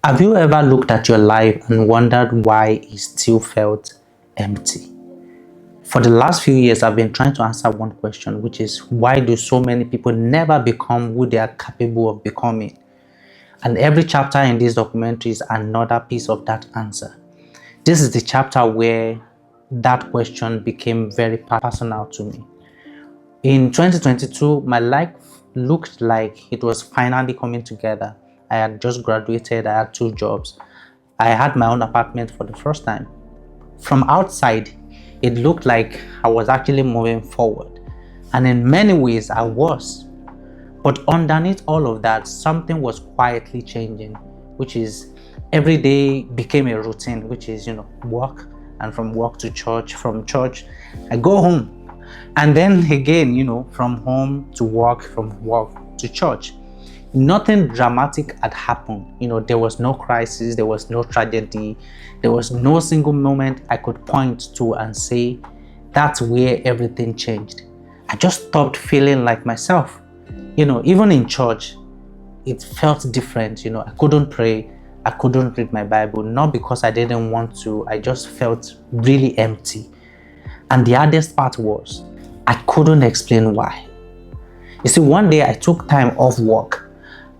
Have you ever looked at your life and wondered why it still felt empty? For the last few years, I've been trying to answer one question, which is why do so many people never become who they are capable of becoming? And every chapter in this documentary is another piece of that answer. This is the chapter where that question became very personal to me. In 2022, my life looked like it was finally coming together. I had just graduated, I had two jobs, I had my own apartment for the first time. From outside, it looked like I was actually moving forward. And in many ways, I was. But underneath all of that, something was quietly changing, which is every day became a routine, which is, work, and from work to church, from church, I go home. And then again, from home to work, from work to church. Nothing dramatic had happened. There was no crisis, there was no tragedy, there was no single moment I could point to and say, that's where everything changed. I just stopped feeling like myself. Even in church, it felt different. I couldn't pray, I couldn't read my Bible, not because I didn't want to, I just felt really empty. And the hardest part was, I couldn't explain why. You see, one day I took time off work.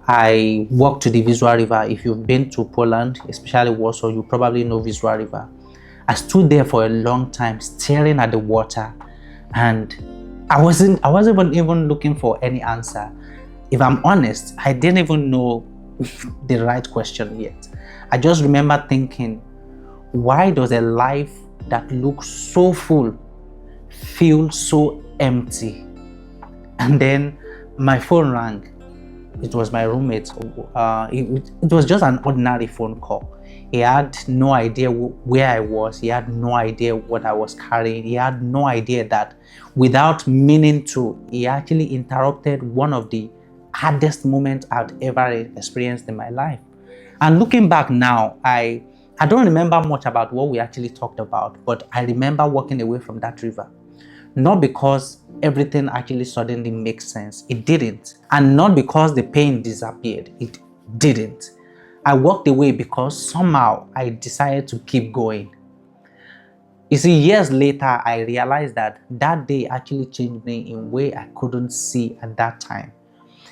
I walked to the Wisła River. If you've been to Poland, especially Warsaw, you probably know Wisła River. I stood there for a long time staring at the water, and I wasn't even looking for any answer. If I'm honest, I didn't even know the right question yet. I just remember thinking, why does a life that looks so full feel so empty? And then my phone rang. It was my roommate. It was just an ordinary phone call. He had no idea where I was. He had no idea what I was carrying. He had no idea that without meaning to, he actually interrupted one of the hardest moments I'd ever experienced in my life. And looking back now, I don't remember much about what we actually talked about, but I remember walking away from that river. Not because everything actually suddenly makes sense. It didn't. And not because the pain disappeared. It didn't. I walked away because somehow I decided to keep going. You see, years later, I realized that day actually changed me in a way I couldn't see at that time.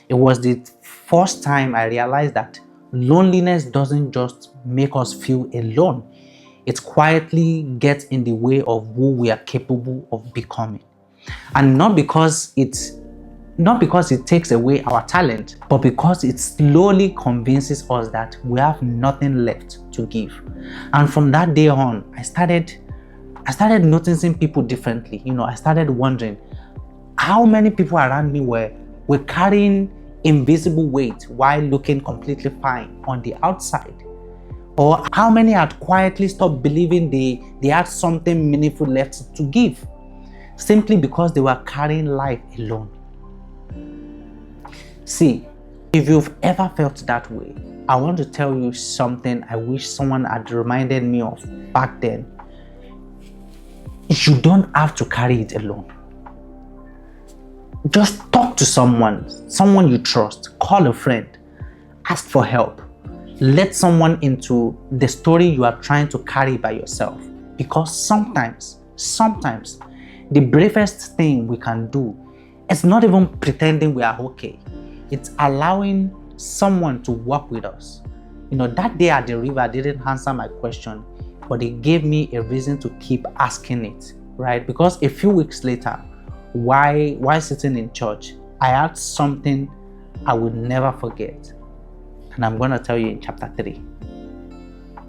It was the first time I realized that loneliness doesn't just make us feel alone. It quietly gets in the way of who we are capable of becoming. And not because it takes away our talent, but because it slowly convinces us that we have nothing left to give. And from that day on, I started noticing people differently. I started wondering how many people around me were carrying invisible weight while looking completely fine on the outside. Or how many had quietly stopped believing they had something meaningful left to give, simply because they were carrying life alone. See, if you've ever felt that way, I want to tell you something I wish someone had reminded me of back then. You don't have to carry it alone. Just talk to someone you trust, call a friend, ask for help. Let someone into the story you are trying to carry by yourself. Because sometimes, the bravest thing we can do is not even pretending we are okay. It's allowing someone to walk with us. That day at the river didn't answer my question, but it gave me a reason to keep asking it, right? Because a few weeks later, while sitting in church, I had something I would never forget. And I'm going to tell you in chapter 3.